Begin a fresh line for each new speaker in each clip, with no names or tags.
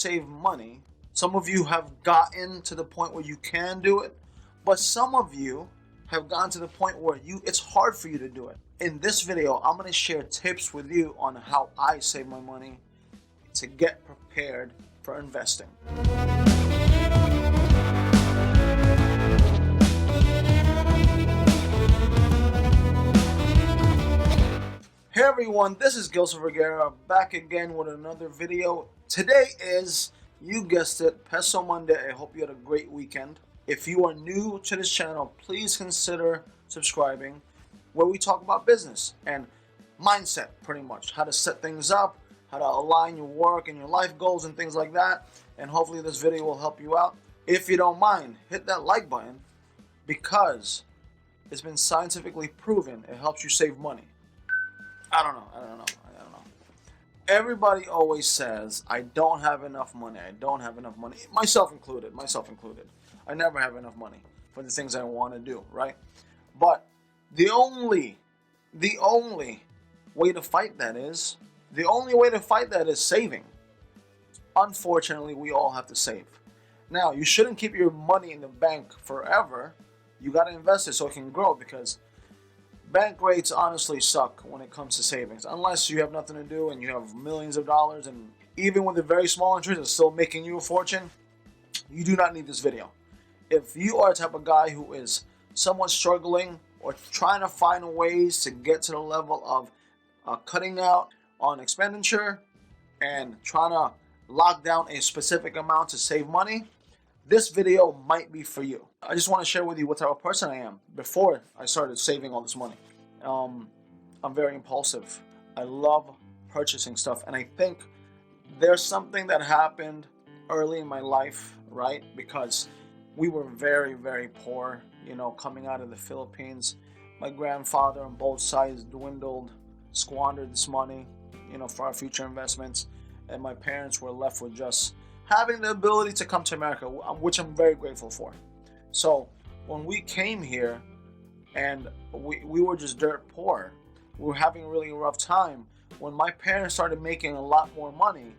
save money. Some of you have gotten to the point where you can do it, but some of you have gotten to the point where it's hard for you to do it. In this video, I'm going to share tips with you on how I save my money to get prepared for investing. Hey everyone, this is Gilson Vergara back again with another video. Today is, you guessed it, Peso Monday. I hope you had a great weekend. If you are new to this channel, please consider subscribing, where we talk about business and mindset, pretty much. How to set things up, how to align your work and your life goals and things like that. And hopefully this video will help you out. If you don't mind, hit that like button, because it's been scientifically proven it helps you save money. I don't know. Everybody always says, I don't have enough money. Myself included. I never have enough money for the things I want to do, right? But the only way to fight that is saving. Unfortunately, we all have to save. Now, you shouldn't keep your money in the bank forever. You got to invest it so it can grow, because bank rates honestly suck when it comes to savings. Unless you have nothing to do and you have millions of dollars, and even with a very small interest, it's still making you a fortune. You do not need this video. If you are the type of guy who is somewhat struggling or trying to find ways to get to the level of cutting out on expenditure and trying to lock down a specific amount to save money, this video might be for you. I just want to share with you what type of person I am before I started saving all this money. I'm very impulsive. I love purchasing stuff, and I think there's something that happened early in my life, right? Because we were very, very poor, coming out of the Philippines. My grandfather on both sides squandered this money, for our future investments, and my parents were left with just having the ability to come to America, which I'm very grateful for. So when we came here and we were just dirt poor, we were having a really rough time. When my parents started making a lot more money,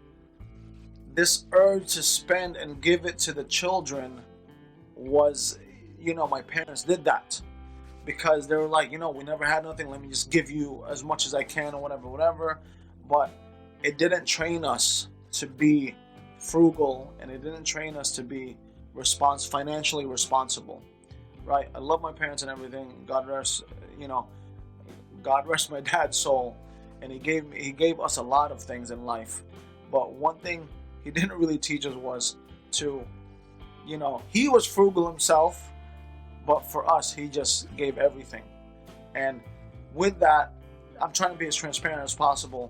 this urge to spend and give it to the children was, my parents did that because they were like, we never had nothing, let me just give you as much as I can, or whatever. But it didn't train us to be frugal, and it didn't train us to be financially responsible, right? I love my parents and everything. God rest my dad's soul, and he gave us a lot of things in life. But one thing he didn't really teach us was to, he was frugal himself, but for us, he just gave everything. And with that, I'm trying to be as transparent as possible.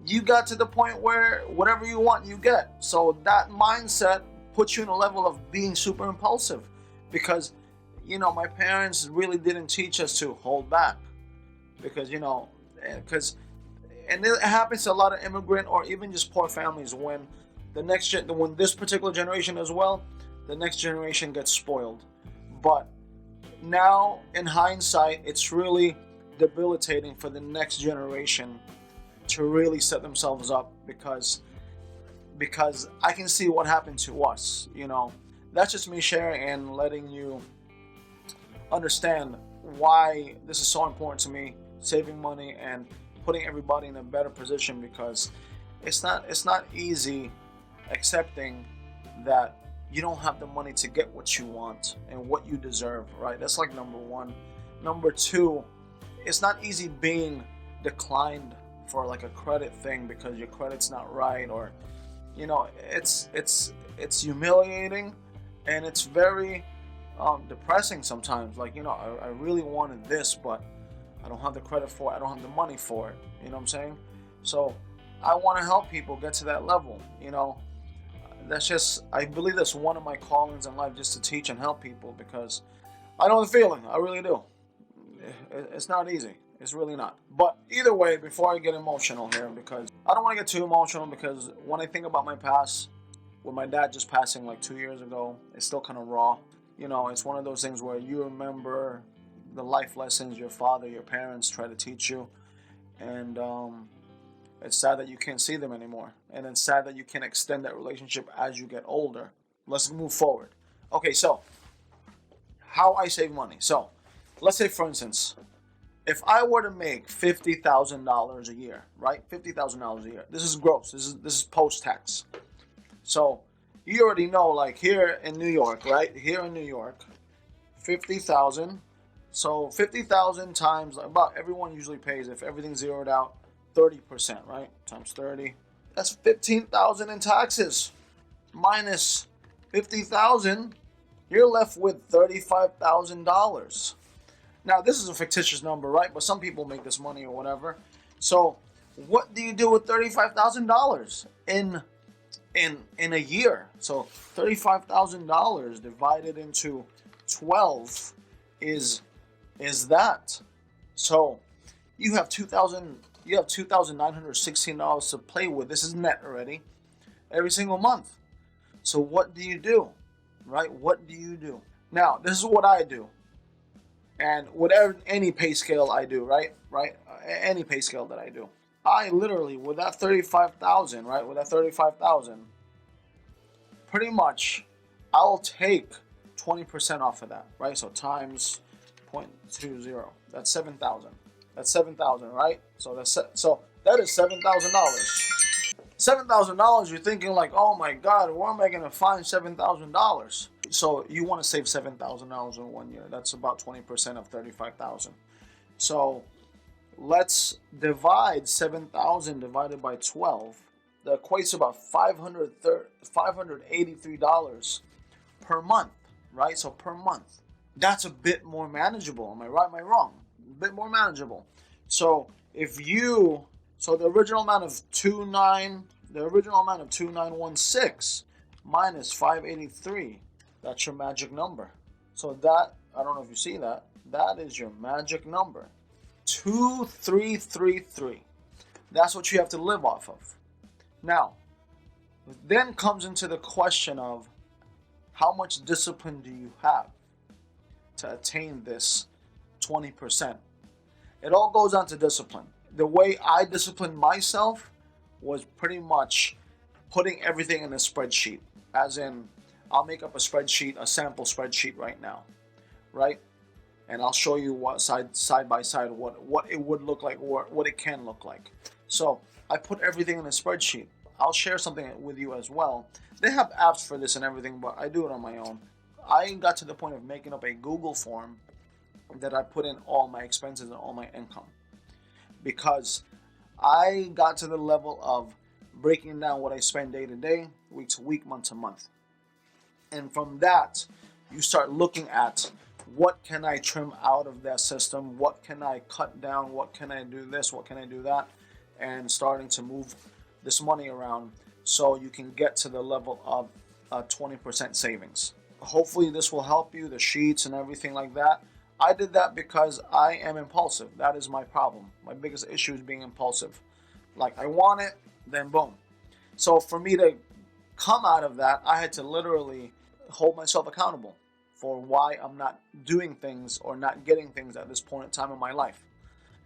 You got to the point where whatever you want, you get. So that mindset puts you in a level of being super impulsive, because, my parents really didn't teach us to hold back, because, and it happens to a lot of immigrant or even just poor families, when when this particular generation as well, the next generation gets spoiled. But now in hindsight, it's really debilitating for the next generation to really set themselves up, because I can see what happened to us. That's just me sharing and letting you understand why this is so important to me, saving money and putting everybody in a better position, because it's not easy accepting that you don't have the money to get what you want and what you deserve, right? That's like number one. Number two, it's not easy being declined for like a credit thing because your credit's not right, or it's humiliating, and it's very depressing sometimes. Like, I really wanted this, but I don't have the credit for it, I don't have the money for it. You know what I'm saying? So I want to help people get to that level. I believe that's one of my callings in life, just to teach and help people, because I know the feeling. I really do. It's not easy. It's really not. But either way, before I get emotional here, because I don't want to get too emotional, because when I think about my past, with my dad just passing like 2 years ago, it's still kind of raw. It's one of those things where you remember the life lessons your father, your parents try to teach you. And It's sad that you can't see them anymore. And it's sad that you can't extend that relationship as you get older. Let's move forward. Okay, so how I save money. So let's say, for instance, if I were to make $50,000 a year, right? $50,000 a year. This is gross. This is post-tax. So you already know, like here in New York, right? Here in New York, 50,000. So 50,000 times, about everyone usually pays, if everything's zeroed out, 30%, right? Times 30. That's 15,000 in taxes. Minus 50,000, you're left with $35,000. Now, this is a fictitious number, right? But some people make this money or whatever. So what do you do with $35,000 in a year? So $35,000 divided into 12 is that. So you have $2,916 to play with. This is net already, every single month. So what do you do, right? What do you do? Now, this is what I do, and whatever any pay scale I do, right? Any pay scale that I do, I literally with that 35,000, right? With that 35,000, pretty much, I'll take 20% off of that, right? So times 0.20, that's 7,000. That's 7,000, right? So that is $7,000. $7,000. You're thinking like, oh my God, where am I going to find $7,000? So you want to save $7,000 in 1 year. That's about 20% of 35,000. So let's divide 7,000 divided by 12. That equates to about $583 per month, right? So per month. That's a bit more manageable. Am I right? Am I wrong? A bit more manageable. So the original amount of 2916 minus 583, that's your magic number. So that, I don't know if you see that, that is your magic number. 2333. That's what you have to live off of. Now, then comes into the question of how much discipline do you have to attain this 20%? It all goes down to discipline. The way I disciplined myself was pretty much putting everything in a spreadsheet. As in, I'll make up a spreadsheet, a sample spreadsheet right now, right? And I'll show you what side by side what it would look like, or what it can look like. So I put everything in a spreadsheet. I'll share something with you as well. They have apps for this and everything, but I do it on my own. I got to the point of making up a Google form that I put in all my expenses and all my income, because I got to the level of breaking down what I spend day to day, week to week, month to month. And from that, you start looking at what can I trim out of that system, what can I cut down, what can I do this, what can I do that, and starting to move this money around so you can get to the level of 20% savings. Hopefully this will help you, the sheets and everything like that. I did that because I am impulsive. That is my problem. My biggest issue is being impulsive. Like, I want it, then boom. So for me to come out of that, I had to literally hold myself accountable for why I'm not doing things or not getting things at this point in time in my life.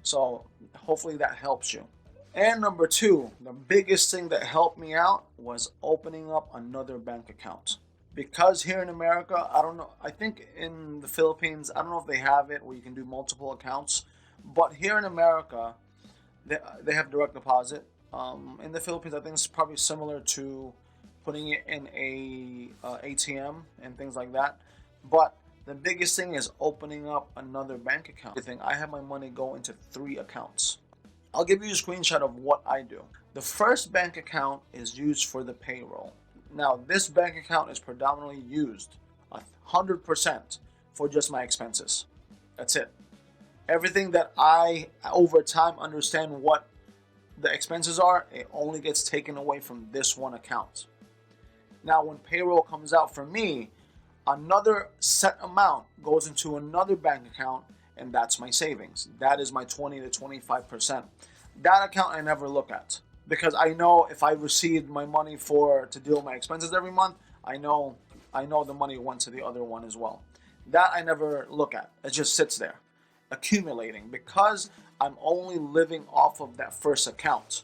So hopefully that helps you. And number two, the biggest thing that helped me out was opening up another bank account. Because here in America, I don't know, I think in the Philippines, I don't know if they have it where you can do multiple accounts. But here in America, they have direct deposit. In the Philippines, I think it's probably similar to putting it in a ATM and things like that. But the biggest thing is opening up another bank account. I have my money go into 3 accounts. I'll give you a screenshot of what I do. The first bank account is used for the payroll. Now, this bank account is predominantly used 100% for just my expenses. That's it. Everything that I, over time, understand what the expenses are, it only gets taken away from this one account. Now, when payroll comes out for me, another set amount goes into another bank account, and that's my savings. That is my 20 to 25%. That account I never look at, because I know if I received my money to deal with my expenses every month, I know the money went to the other one as well. That I never look at. It just sits there, accumulating, because I'm only living off of that first account,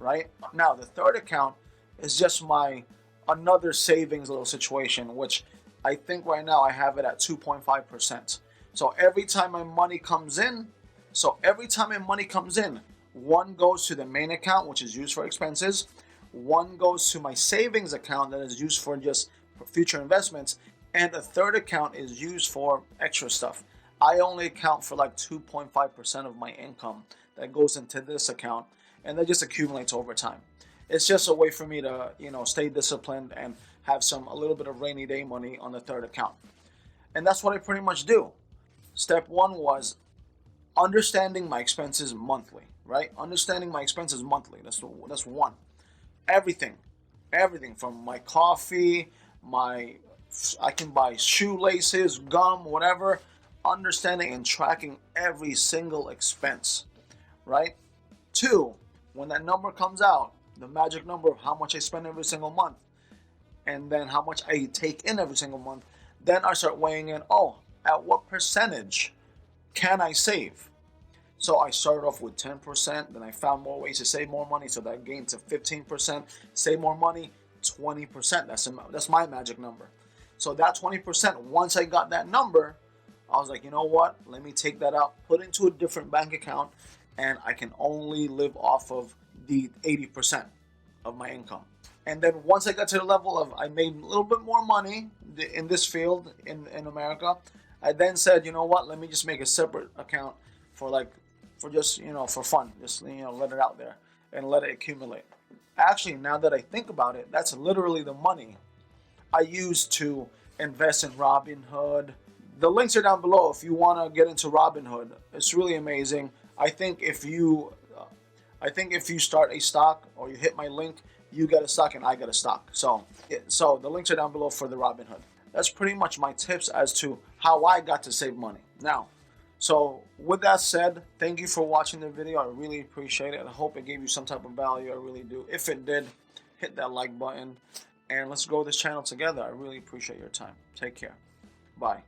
right? Now, the third account is just my another savings little situation, which I think right now I have it at 2.5%. So every time my money comes in, one goes to the main account, which is used for expenses. One goes to my savings account that is used for just future investments. And a third account is used for extra stuff. I only account for like 2.5% of my income that goes into this account, and that just accumulates over time. It's just a way for me to, stay disciplined and have a little bit of rainy day money on the third account. And that's what I pretty much do. Step one was understanding my expenses monthly, right? Understanding my expenses monthly. That's one. Everything from my coffee, I can buy shoelaces, gum, whatever. Understanding and tracking every single expense, right? Two, when that number comes out, the magic number of how much I spend every single month, and then how much I take in every single month, then I start weighing in, at what percentage can I save? So I started off with 10%, then I found more ways to save more money, so that gained to 15%, save more money, 20%. That's my magic number. So that 20%, once I got that number, I was like, you know what? Let me take that out, put it into a different bank account, and I can only live off of the 80% of my income. And then once I got to the level of I made a little bit more money in this field in America, I then said, you know what? Let me just make a separate account for fun. Just, let it out there and let it accumulate. Actually, now that I think about it, that's literally the money I use to invest in Robinhood. The links are down below if you want to get into Robinhood. It's really amazing. I think if you start a stock or you hit my link, you get a stock and I get a stock. So the links are down below for the Robinhood. That's pretty much my tips as to how I got to save money. Now, so with that said, thank you for watching the video. I really appreciate it. I hope it gave you some type of value. I really do. If it did, hit that like button and let's grow this channel together. I really appreciate your time. Take care. Bye.